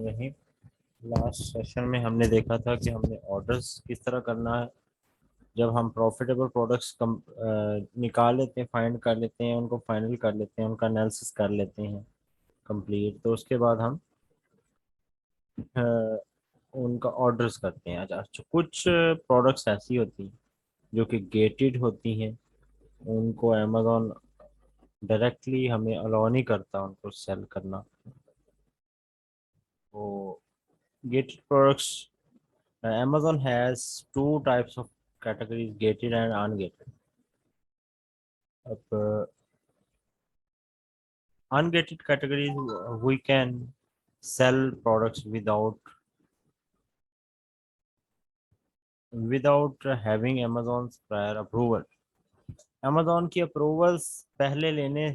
रहीम। Last session में हमने देखा था कि हमने ऑर्डर्स किस तरह करना है। जब हम प्रॉफिटेबल प्रोडक्ट्स कम निकाल लेते हैं, फाइंड कर लेते हैं, उनको फाइनल कर लेते हैं, उनका एनालिसिस कर लेते हैं कंप्लीट, तो उसके बाद हम अ, उनका ऑर्डर्स करते हैं। अच्छा, कुछ प्रोडक्ट्स ऐसी होती हैं जो कि गेटेड होती हैं, उनको अमेज़ॉन डायरेक्टली हमें अलाउ नहीं करता उनको सेल करना। तो gated products, Amazon has two types of categories, gated and ungated. अब ungated categories, we can sell products without having Amazon's prior approval. Amazon की अप्रूवल्स पहले लेने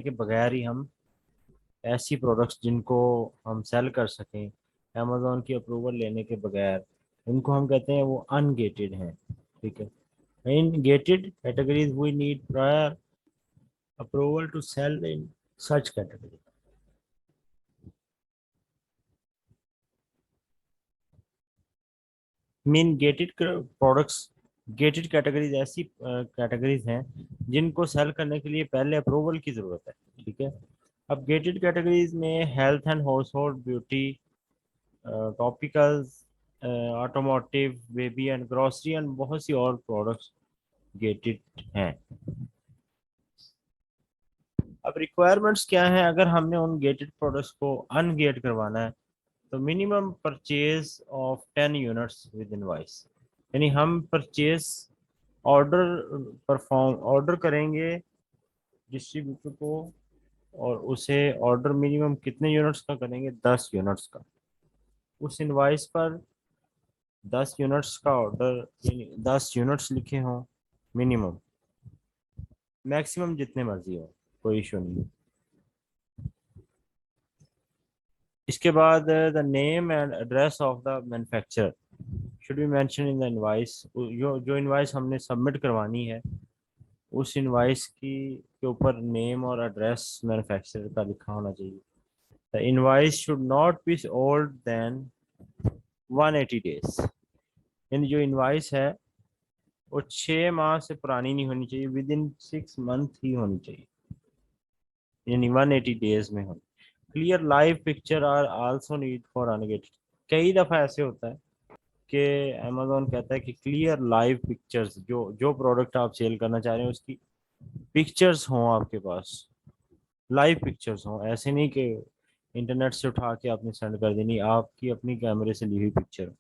के बगैर ही हम ऐसी प्रोडक्ट्स जिनको हम सेल कर सकें Amazon की अप्रूवल लेने के बगैर, उनको हम कहते हैं वो अनगेटेड हैं। ठीक है। In gated categories, we need prior approval to sell in such category. Mean gated products, gated categories ऐसी कैटेगरीज हैं जिनको सेल करने के लिए पहले अप्रूवल की ज़रूरत है। ठीक है। अब गेटेड कैटेगरीज में health and house hold, beauty, topicals, automotive, baby and grocery and बहुत सी और प्रोडक्ट्स गेटेड हैं। अब रिक्वायरमेंट्स क्या हैं अगर हमने उन गेटेड प्रोडक्ट्स को अनगेट करवाना है? तो minimum purchase of 10 units with invoice, यानी हम परचेज ऑर्डर ऑर्डर करेंगे डिस्ट्रीब्यूटर को, और उसे ऑर्डर मिनिमम कितने यूनिट्स का करेंगे? 10 यूनिट्स का। उस इनवाइस पर 10 यूनिट्स का ऑर्डर, यानी 10 यूनिट्स लिखे हों मिनिमम, मैक्सिमम जितने मर्जी हो, कोई इशू नहीं। इसके बाद the name and address of the manufacturer should be mention in the invoice. जो इनवाइस हमने सबमिट करवानी है, उस इनवाइस की के ऊपर नेम और एड्रेस मैन्युफैक्चरर का लिखा होना चाहिए। The invoice should not be old than 180 days, यानी जो इनवाइस है वो 6 माह से पुरानी नहीं होनी चाहिए, विद इन 6 मंथ ही होनी चाहिए, यानी 180 डेज में हो। Clear live picture are also need for ungated. कई दफ़ा ऐसे होता है कि अमेजोन कहता है कि क्लियर लाइव पिक्चर्स, जो जो प्रोडक्ट आप सेल करना चाह रहे हैं उसकी पिक्चर्स हों आपके पास, लाइव पिक्चर्स हों। ऐसे नहीं कि इंटरनेट से उठा के आपने सेंड कर देनी, आपकी अपनी कैमरे से ली हुई picture.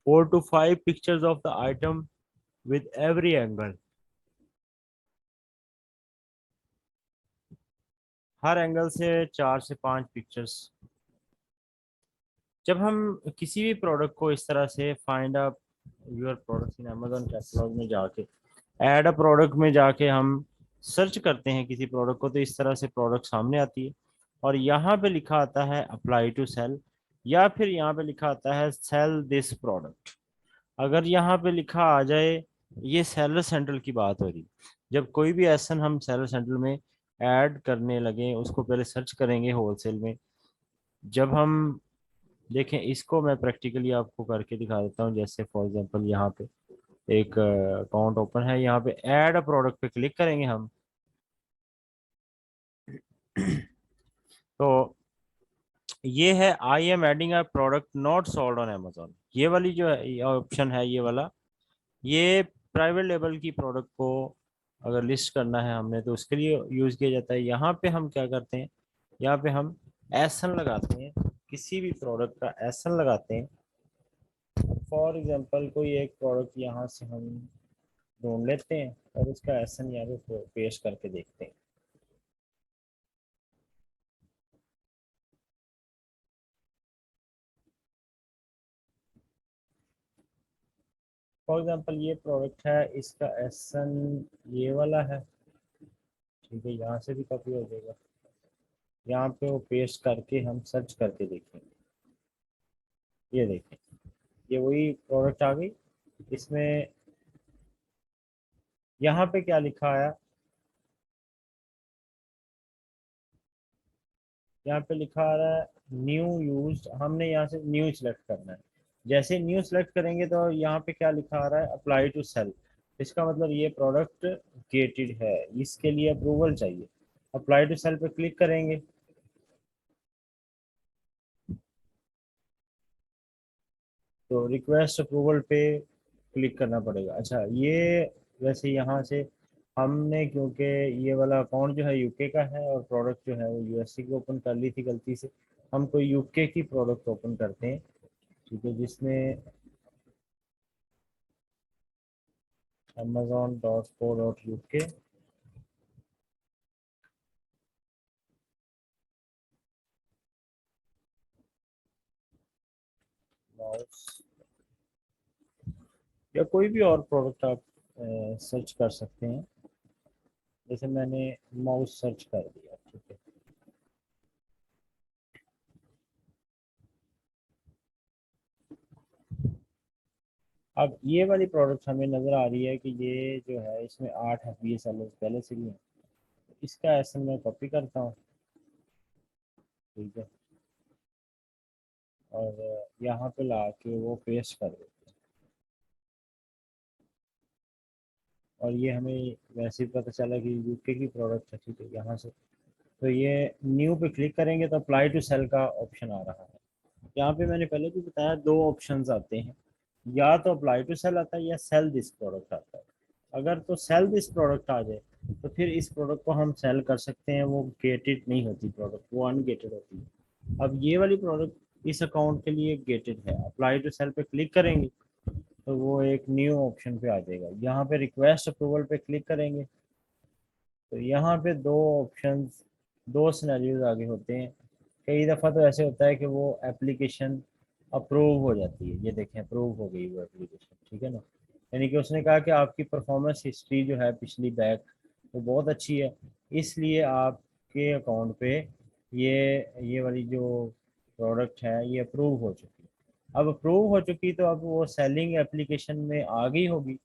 4 to 5 pictures of the item with every angle, her angle से 4 से 5 पिक्चर्स। जब हम किसी भी प्रोडक्ट को इस तरह से find a your products in Amazon catalogue में जाके, ऐड अ प्रोडक्ट में जाके हम सर्च करते हैं किसी प्रोडक्ट को, तो इस तरह से प्रोडक्ट सामने आती है और यहाँ पे लिखा आता है अप्लाई टू सेल, या फिर यहाँ पे लिखा आता है सेल दिस प्रोडक्ट। अगर यहाँ पे लिखा आ जाए, ये सेलर सेंट्रल की बात हो रही। जब कोई भी एसन हम सेलर सेंट्रल में ऐड करने लगे, उसको पहले सर्च करेंगे होलसेल में। जब हम देखें, इसको मैं प्रैक्टिकली आपको करके दिखा देता हूँ। जैसे फॉर एग्जांपल यहाँ पे एक अकाउंट ओपन है, यहाँ पे ऐड अ प्रोडक्ट पे क्लिक करेंगे हम। तो ये है I am adding a product not sold on Amazon, ये वाली जो ऑप्शन है, ये वाला, ये प्राइवेट लेवल की प्रोडक्ट को अगर लिस्ट करना है हमने तो उसके लिए यूज किया जाता है। यहाँ पे हम क्या करते हैं, यहाँ पे हम एसन लगाते हैं, किसी भी प्रोडक्ट का एसन लगाते हैं। फॉर एग्जांपल कोई एक प्रोडक्ट यहाँ से हम ढूंढ लेते हैं और उसका एसन यहाँ पे पेश करके देखते हैं। फॉर एग्जांपल ये प्रोडक्ट है, इसका एसन ये वाला है। ठीक है, यहाँ से भी कॉपी हो जाएगा, यहाँ पे वो पेस्ट करके हम सर्च करके देखेंगे। ये देखें, ये वही प्रोडक्ट आ गई। इसमें यहाँ पे क्या लिखा है? यहाँ पे लिखा आ रहा है न्यू यूज्ड, हमने यहाँ से न्यू सिलेक्ट करना है। जैसे न्यू सेलेक्ट करेंगे तो यहाँ पे क्या लिखा आ रहा है, अप्लाई टू सेल। इसका मतलब ये प्रोडक्ट गेटेड है, इसके लिए अप्रूवल चाहिए। अप्लाई टू सेल पे क्लिक करेंगे तो रिक्वेस्ट अप्रूवल पे क्लिक करना पड़ेगा। अच्छा ये वैसे यहाँ से हमने, क्योंकि ये वाला अकाउंट जो है यूके का है और प्रोडक्ट जो है वो यूएसए की ओपन कर ली थी गलती से, हम कोई यूके की प्रोडक्ट ओपन करते हैं, ठीक है, जिसमें amazon.co.uk। माउस या कोई भी और प्रोडक्ट आप सर्च कर सकते हैं, जैसे मैंने माउस सर्च कर दिया, ठीक है। अब ये वाली प्रोडक्ट हमें नज़र आ रही है कि ये जो है इसमें 8 FBA पहले से भी है। इसका ऐसे मैं कॉपी करता हूँ, ठीक है, और यहाँ पे ला के वो पेस्ट कर देते हैं। और ये हमें वैसे ही पता चला कि यूके की प्रोडक्ट है, ठीक है, यहाँ से। तो ये न्यू पे क्लिक करेंगे तो अप्लाई टू सेल का ऑप्शन आ रहा है। यहाँ पे मैंने पहले भी बताया दो ऑप्शंस आते हैं, या तो अप्लाई टू सेल आता है या सेल दिस प्रोडक्ट आता है। अगर तो सेल दिस प्रोडक्ट आ जाए तो फिर इस प्रोडक्ट को हम सेल कर सकते हैं, वो गेटेड नहीं होती प्रोडक्ट, वो अनगेटेड होती है। अब ये वाली प्रोडक्ट इस अकाउंट के लिए गेटेड है, अप्लाई टू सेल पे क्लिक करेंगे तो वो एक न्यू ऑप्शन पे आ जाएगा। यहाँ पे रिक्वेस्ट अप्रूवल पे क्लिक करेंगे तो यहाँ पे दो ऑप्शंस, दो सिनेरियोज आगे होते हैं। कई दफ़ा तो ऐसे होता है कि वो एप्लीकेशन अप्रूव हो जाती है, ये देखें अप्रूव हो गई वो एप्लीकेशन, ठीक है ना। यानी कि उसने कहा कि आपकी परफॉर्मेंस हिस्ट्री जो है पिछली बैक वो बहुत अच्छी है, इसलिए आपके अकाउंट पे ये ये वाली जो प्रोडक्ट है ये अप्रूव हो चुकी है। अब अप्रूव हो चुकी तो अब वो सेलिंग एप्लीकेशन में आ गई होगी,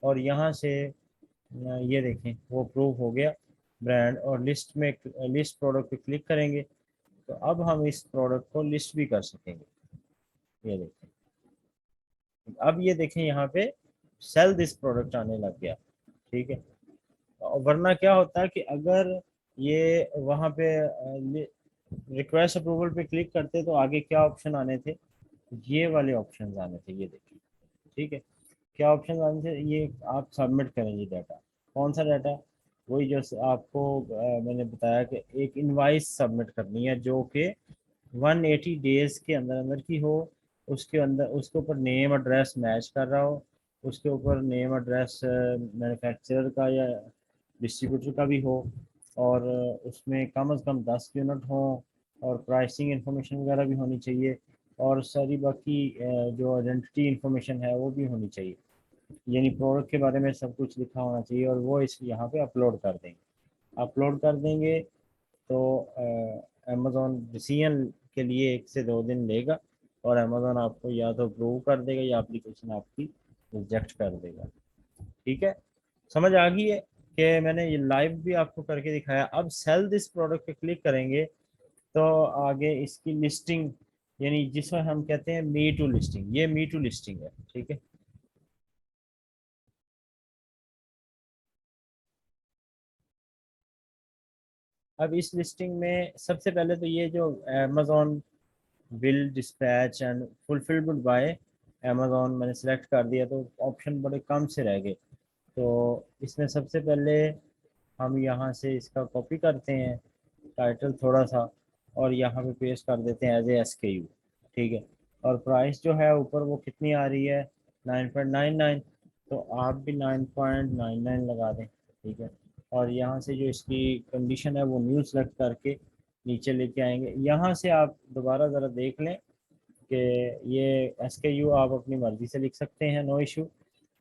और यहाँ से ये देखें वो अप्रूव हो गया ब्रांड, और लिस्ट में लिस्ट प्रोडक्ट पे क्लिक करेंगे तो अब हम इस प्रोडक्ट को लिस्ट भी कर सकेंगे। ये देखें, अब ये देखें यहाँ पे सेल दिस प्रोडक्ट आने लग गया, ठीक है। और वरना क्या होता है कि अगर ये वहाँ पे रिक्वेस्ट अप्रूवल पे क्लिक करते तो आगे क्या ऑप्शन आने थे, ये वाले ऑप्शन आने थे, ये देखिए, ठीक है। क्या ऑप्शन आने थे, ये आप सबमिट करेंगे डाटा, कौन सा डाटा, वही जो आपको मैंने बताया कि एक इनवाइस सबमिट करनी है जो कि 180 डेज के अंदर अंदर की हो, उसके अंदर उसके ऊपर नेम एड्रेस मैच कर रहा हो, उसके ऊपर नेम एड्रेस मैन्युफैक्चरर का या डिस्ट्रीब्यूटर का भी हो, और उसमें कम से कम 10 यूनिट हो, और प्राइसिंग इंफॉर्मेशन वगैरह भी होनी चाहिए, और सारी बाकी जो आइडेंटिटी इंफॉर्मेशन है वो भी होनी चाहिए। यानी प्रोडक्ट के बारे में सब कुछ लिखा होना चाहिए, और वो इस यहाँ पे अपलोड कर देंगे। अपलोड कर देंगे तो अमेज़ोन डिसीजन के लिए 1 से 2 दिन लेगा, और अमेज़ोन आपको या तो अप्रूव कर देगा या एप्लीकेशन आपकी रिजेक्ट कर देगा, ठीक है। समझ आ गई है कि मैंने ये लाइव भी आपको करके दिखाया। अब सेल दिस प्रोडक्ट पे क्लिक करेंगे तो आगे इसकी लिस्टिंग, यानी जिसमें हम कहते हैं मी टू लिस्टिंग, ये मी टू लिस्टिंग है, ठीक है। अब इस लिस्टिंग में सबसे पहले तो ये जो Amazon bill dispatch and fulfilled by Amazon मैंने सेलेक्ट कर दिया तो ऑप्शन बड़े कम से रह गए। तो इसमें सबसे पहले हम यहाँ से इसका कॉपी करते हैं टाइटल थोड़ा सा, और यहाँ पे पेस्ट कर देते हैं एज SKU, ठीक है। और प्राइस जो है ऊपर वो कितनी आ रही है, 9.99, तो आप भी 9.99 लगा दें, ठीक है। और यहाँ से जो इसकी कंडीशन है वो न्यू सेलेक्ट करके नीचे लेके आएंगे। यहाँ से आप दोबारा ज़रा देख लें कि ये SKU आप अपनी मर्ज़ी से लिख सकते हैं, नो इशू।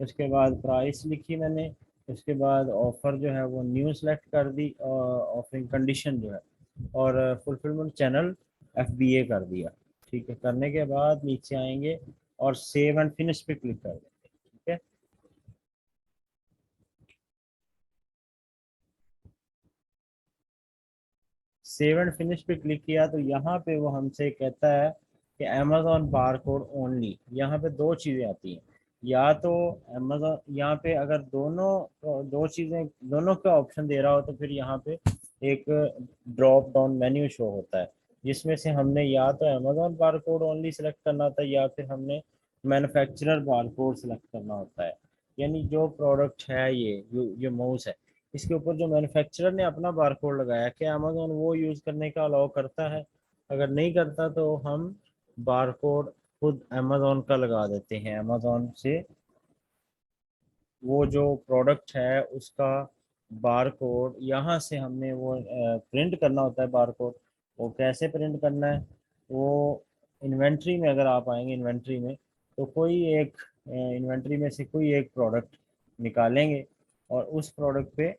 उसके बाद प्राइस लिखी मैंने, उसके बाद ऑफ़र जो है वो न्यू सेलेक्ट कर दी, ऑफरिंग कंडीशन जो है, और फुलफिलमेंट चैनल FBA कर दिया, ठीक है। करने के बाद नीचे आएंगे और सेव एंड फिनिश पे क्लिक कर देंगे, ठीक है। सेव एंड फिनिश पे क्लिक किया तो यहाँ पे वो हमसे कहता है कि अमेजोन बार कोड ओनली। यहाँ पे दो चीज़ें आती हैं, या तो अमेजोन यहाँ पे अगर दो चीज़ें दोनों का ऑप्शन दे रहा हो तो फिर यहाँ पे एक ड्रॉप डाउन मेन्यू शो होता है, जिसमें से हमने या तो Amazon bar code only select करना होता है या फिर हमने मैन्युफैक्चरर बार कोड सेलेक्ट करना होता है। यानी जो प्रोडक्ट है ये माउस है, इसके ऊपर जो मैन्युफैक्चरर ने अपना बारकोड लगाया, क्या अमेजोन वो यूज़ करने का अलाउ करता है? अगर नहीं करता तो हम बारकोड खुद अमेजोन का लगा देते हैं। अमेजोन से वो जो प्रोडक्ट है उसका बारकोड यहाँ से हमने वो प्रिंट करना होता है बारकोड। वो कैसे प्रिंट करना है? वो इन्वेंट्री में अगर आप आएंगे, इन्वेंट्री में तो कोई एक इन्वेंट्री में से कोई एक प्रोडक्ट निकालेंगे और उस प्रोडक्ट पे,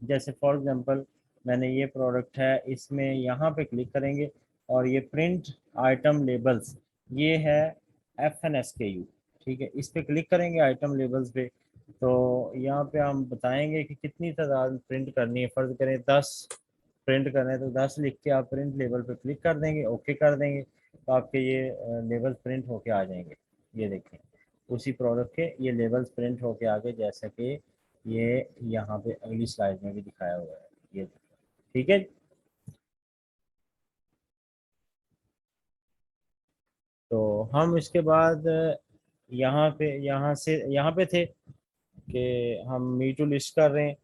जैसे फॉर एग्जांपल मैंने ये प्रोडक्ट है, इसमें यहाँ पे क्लिक करेंगे और ये प्रिंट आइटम लेबल्स, ये है FNSKU। ठीक है, इस पे क्लिक करेंगे आइटम लेबल्स पे, तो यहाँ पे हम बताएंगे कि कितनी तादाद प्रिंट करनी है। फर्ज करें 10 प्रिंट करना है तो 10 लिख के आप प्रिंट लेबल पे क्लिक कर देंगे, ओके कर देंगे, तो आपके ये लेबल प्रिंट होके आ जाएंगे। ये देखें, उसी प्रोडक्ट के ये लेबल्स प्रिंट होके आ गए, जैसा कि ये यहाँ पे अगली स्लाइड में भी दिखाया हुआ है। ये ठीक है। तो हम इसके बाद यहाँ पे थे कि हम मी टू लिस्ट कर रहे हैं,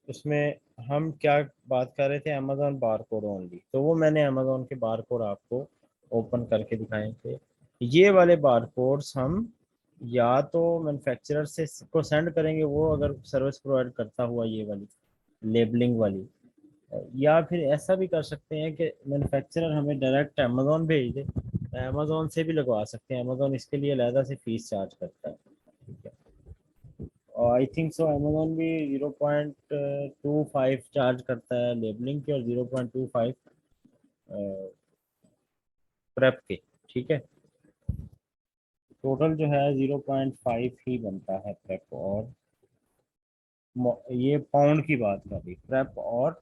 उसमें हम क्या बात कर रहे थे, अमेजोन बार कोड ओनली। तो वो मैंने अमेजोन के बार कोड आपको ओपन करके दिखाए थे। ये वाले बार कोड्स हम या तो मैन्युफैक्चरर से को सेंड करेंगे, वो अगर सर्विस प्रोवाइड करता हुआ ये वाली लेबलिंग वाली, या फिर ऐसा भी कर सकते हैं कि मैन्युफैक्चरर हमें डायरेक्ट अमेजोन भेज दे, अमेजोन से भी लगवा सकते हैं। अमेजोन इसके लिए अलहदा से फीस चार्ज करता है। ठीक है, और आई थिंक सो अमेजोन भी 0.25 चार्ज करता है लेबलिंग के और 0.25 प्रेप के। ठीक है, टोटल जो है 0.5 ही बनता है प्रेप और ये पाउंड की बात कर रही, प्रेप और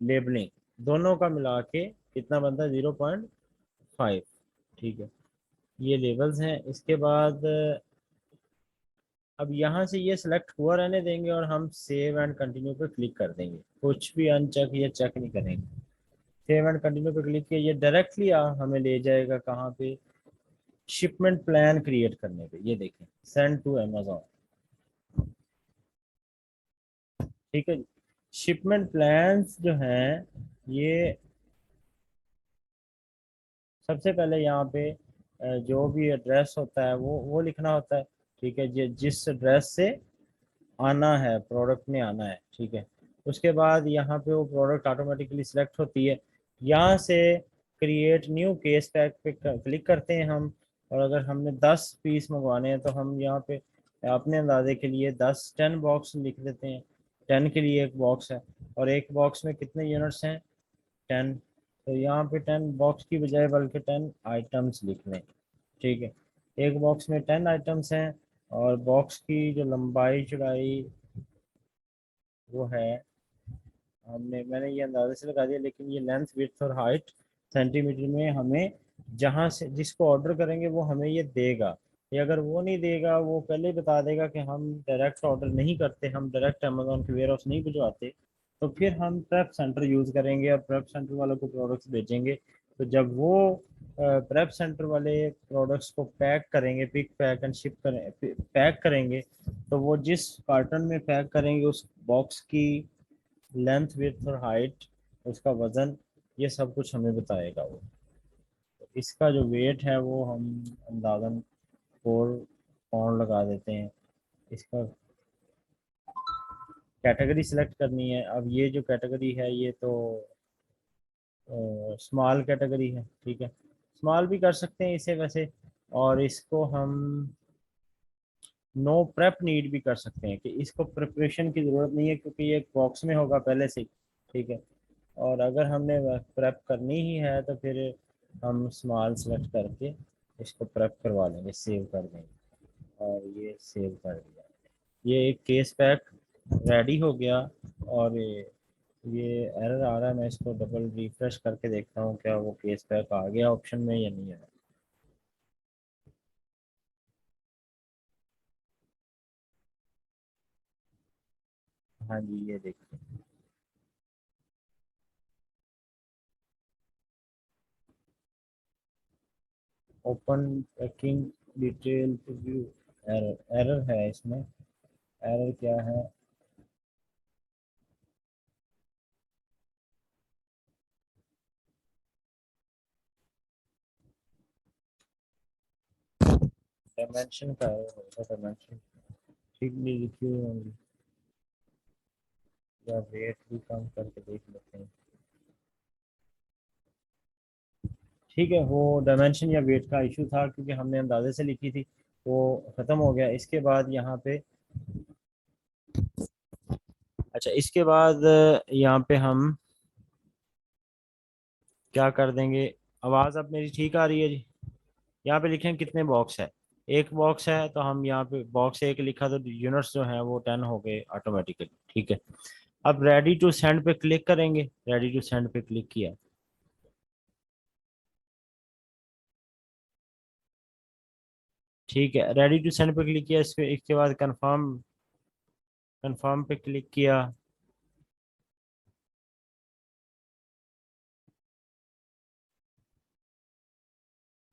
लेबलिंग दोनों का मिला के कितना बनता है? 0.5। ठीक है, ये लेवल्स हैं। इसके बाद अब यहाँ से ये सिलेक्ट हुआ रहने देंगे और हम सेव एंड कंटिन्यू पे क्लिक कर देंगे, कुछ भी अनचेक या चेक नहीं करेंगे। सेव एंड कंटिन्यू पे क्लिक किया, ये डायरेक्टली हमें ले जाएगा कहाँ पे? शिपमेंट प्लान क्रिएट करने पे। ये देखें, सेंड टू अमेजोन। ठीक है, शिपमेंट प्लान्स जो हैं ये सबसे पहले यहाँ पे जो भी एड्रेस होता है वो लिखना होता है। ठीक है, जिस एड्रेस से आना है, प्रोडक्ट में आना है। ठीक है, उसके बाद यहाँ पे वो प्रोडक्ट ऑटोमेटिकली सिलेक्ट होती है। यहाँ से क्रिएट न्यू केस पैक पे क्लिक करते हैं हम, और अगर हमने 10 पीस मंगवाने हैं तो हम यहाँ पे अपने अंदाजे के लिए 10 बॉक्स लिख देते हैं। 10 के लिए एक बॉक्स है, और एक बॉक्स में कितने यूनिट्स हैं? 10। तो यहाँ पे 10 बॉक्स की बजाय बल्कि 10 आइटम्स लिख लें। ठीक है, एक बॉक्स में 10 आइटम्स हैं, और बॉक्स की जो लंबाई चौड़ाई वो है, मैंने ये अंदाजे से लगा दिया, लेकिन ये लेंथ विड्थ और हाइट सेंटीमीटर में हमें जहाँ से जिसको ऑर्डर करेंगे वो हमें ये देगा। ये अगर वो नहीं देगा, वो पहले ही बता देगा कि हम डायरेक्ट ऑर्डर नहीं करते, हम डायरेक्ट अमेजोन के वेयर हाउस नहीं भिजवाते, तो फिर हम प्रेप सेंटर यूज़ करेंगे और प्रेप सेंटर वालों को प्रोडक्ट्स भेजेंगे। तो जब वो प्रेप सेंटर वाले प्रोडक्ट्स को पैक करेंगे, पिक पैक एंड शिप करें, पैक करेंगे, तो वो जिस कार्टन में पैक करेंगे उस बॉक्स की लेंथ विड्थ और हाइट, उसका वज़न, ये सब कुछ हमें बताएगा वो। तो इसका जो वेट है वो हम अंदाज़न 4 पाउंड लगा देते हैं। इसका कैटेगरी सिलेक्ट करनी है। अब ये जो कैटेगरी है ये तो स्मॉल कैटेगरी है। ठीक है, स्मॉल भी कर सकते हैं इसे वैसे, और इसको हम नो प्रेप नीड भी कर सकते हैं कि इसको प्रिपरेशन की ज़रूरत नहीं है क्योंकि ये बॉक्स में होगा पहले से। ठीक है, और अगर हमने प्रेप करनी ही है तो फिर हम स्मॉल सेलेक्ट करके इसको प्रेप करवा लेंगे, सेव कर देंगे, और ये सेव कर दिया। ये एक केस पैक रेडी हो गया, और ये एरर आ रहा है, मैं इसको डबल रिफ्रेश करके देखता हूँ क्या वो केस पैक आ गया ऑप्शन में या नहीं है। हाँ जी, ये देखिए। Open packing detail view, error error है इसमें। एरर क्या है? डायमेंशन का एरर होगा, डायमेंशन ठीक नहीं लिखी हुई होंगी, या वेट भी कम करके देख लेते हैं। ठीक है, वो डायमेंशन या वेट का इशू था क्योंकि हमने अंदाजे से लिखी थी, वो ख़त्म हो गया। इसके बाद यहाँ पे, अच्छा इसके बाद यहाँ पे हम क्या कर देंगे। आवाज़ अब मेरी ठीक आ रही है जी? यहाँ पे लिखें कितने बॉक्स है। एक बॉक्स है तो हम यहाँ पे बॉक्स एक लिखा तो यूनिट्स जो है वो 10 हो गए ऑटोमेटिकली। ठीक है, अब रेडी टू सेंड पे क्लिक करेंगे। रेडी टू सेंड पे क्लिक किया। ठीक है, रेडी टू सेंड पे क्लिक किया, इसके इसके बाद कंफर्म, कंफर्म पे क्लिक किया।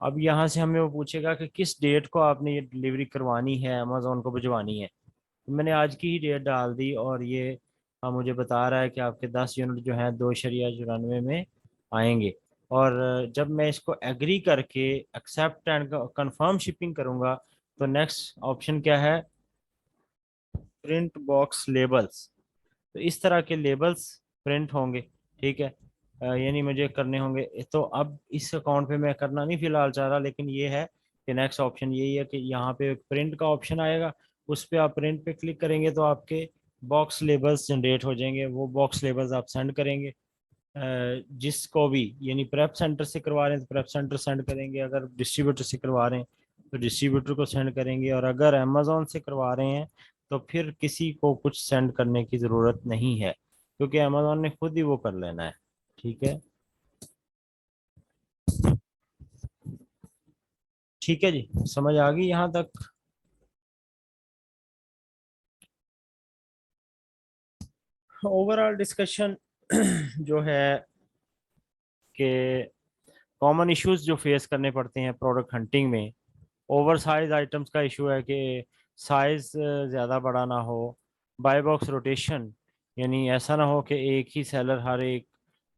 अब यहाँ से हमें वो पूछेगा कि किस डेट को आपने ये डिलीवरी करवानी है, अमेजोन को भिजवानी है। तो मैंने आज की ही डेट डाल दी और ये मुझे बता रहा है कि आपके 10 यूनिट जो हैं 2.94 में आएंगे। और जब मैं इसको एग्री करके एक्सेप्ट एंड कंफर्म शिपिंग करूँगा तो नेक्स्ट ऑप्शन क्या है? Print box labels. तो इस तरह के लेबल्स प्रिंट होंगे। ठीक है, यानी मुझे करने होंगे। तो अब इस अकाउंट पे मैं करना नहीं फिलहाल चाह रहा, लेकिन ये है कि नेक्स्ट ऑप्शन यही है कि यहाँ पे प्रिंट का ऑप्शन आएगा, उस पर आप प्रिंट पे क्लिक करेंगे तो आपके बॉक्स लेबल्स जनरेट हो जाएंगे। वो बॉक्स लेबल्स आप सेंड करेंगे जिसको भी, यानी प्रेप सेंटर से करवा रहे हैं तो प्रेप सेंटर सेंड करेंगे, अगर डिस्ट्रीब्यूटर से करवा रहे हैं तो डिस्ट्रीब्यूटर को सेंड करेंगे, और अगर अमेजोन से करवा रहे हैं तो फिर किसी को कुछ सेंड करने की ज़रूरत नहीं है क्योंकि अमेजोन ने खुद ही वो कर लेना है। ठीक है, ठीक है जी, समझ आ गई यहाँ तक? ओवरऑल डिस्कशन जो है कि कॉमन इश्यूज जो फेस करने पड़ते हैं प्रोडक्ट हंटिंग में, ओवर साइज आइटम्स का इशू है कि साइज ज़्यादा बड़ा ना हो। बाय बॉक्स रोटेशन, यानी ऐसा ना हो कि एक ही सेलर हर एक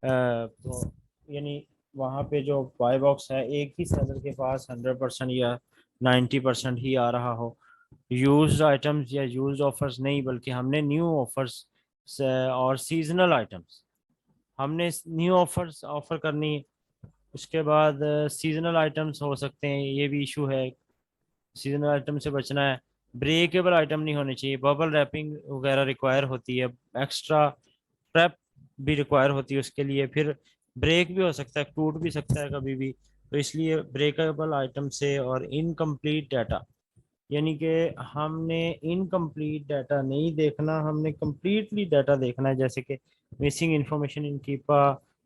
यानी वहाँ पे जो बाय बॉक्स है एक ही सेलर के पास 100% या 90% ही आ रहा हो। यूज्ड आइटम्स या यूज्ड ऑफर्स नहीं, बल्कि हमने न्यू ऑफर्स और सीजनल आइटम्स, हमने न्यू ऑफर्स ऑफर करनी है। उसके बाद सीजनल आइटम्स हो सकते हैं, ये भी इशू है। सीजनल आइटम से बचना है। ब्रेकेबल आइटम नहीं होने चाहिए, बबल रैपिंग वगैरह रिक्वायर होती है, एक्स्ट्रा प्रेप भी रिक्वायर होती है उसके लिए। फिर ब्रेक भी हो सकता है, टूट भी सकता है कभी भी, तो इसलिए ब्रेकेबल आइटम से। और इनकम्प्लीट डाटा, यानी कि हमने इनकम्प्लीट डाटा नहीं देखना, हमने कम्प्लीटली डाटा देखना है, जैसे कि मिसिंग इंफॉर्मेशन इन कीपा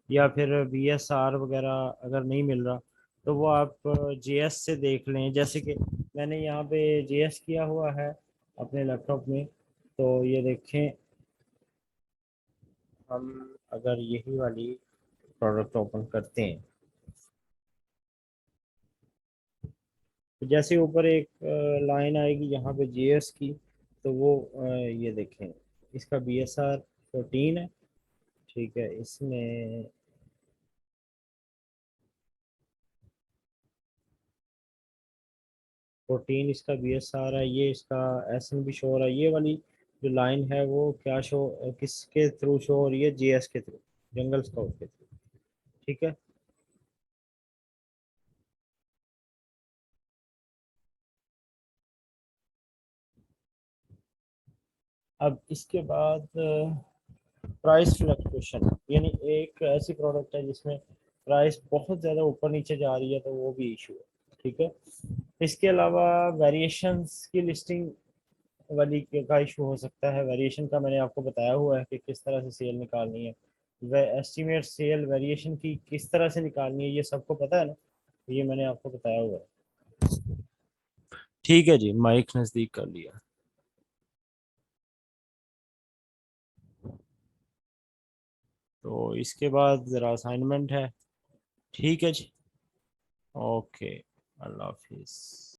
या फिर बीएसआर वगैरह अगर नहीं मिल रहा तो वो आप जेएस से देख लें। जैसे कि मैंने यहाँ पे जेएस किया हुआ है अपने लैपटॉप में, तो ये देखें। हम अगर यही वाली प्रोडक्ट ओपन करते हैं तो जैसे ऊपर एक लाइन आएगी यहाँ पे जेएस की, तो वो ये देखें, इसका बीएसआर 14 है। ठीक है, इसमें 14 इसका बीएसआर है, ये इसका एसएन भी शो हो रहा है। ये वाली जो लाइन है वो क्या शो, किसके थ्रू शो हो रही है? जेएस के थ्रू, जंगल स्काउट के थ्रू। ठीक है, अब इसके बाद प्राइस फ्लक्चुएशन, यानी एक ऐसी प्रोडक्ट है जिसमें प्राइस बहुत ज़्यादा ऊपर नीचे जा रही है तो वो भी इशू है। ठीक है, इसके अलावा वेरिएशंस की लिस्टिंग वाली का इशू हो सकता है। वेरिएशन का मैंने आपको बताया हुआ है कि किस तरह से सेल निकालनी है। एस्टिमेट सेल वेरिएशन की किस तरह से निकालनी है, ये सबको पता है ना, तो ये मैंने आपको बताया हुआ है। ठीक है जी, माइक नज़दीक कर लिया। तो इसके बाद ज़रा असाइनमेंट है। ठीक है जी। ओके, अल्लाह हाफिज़।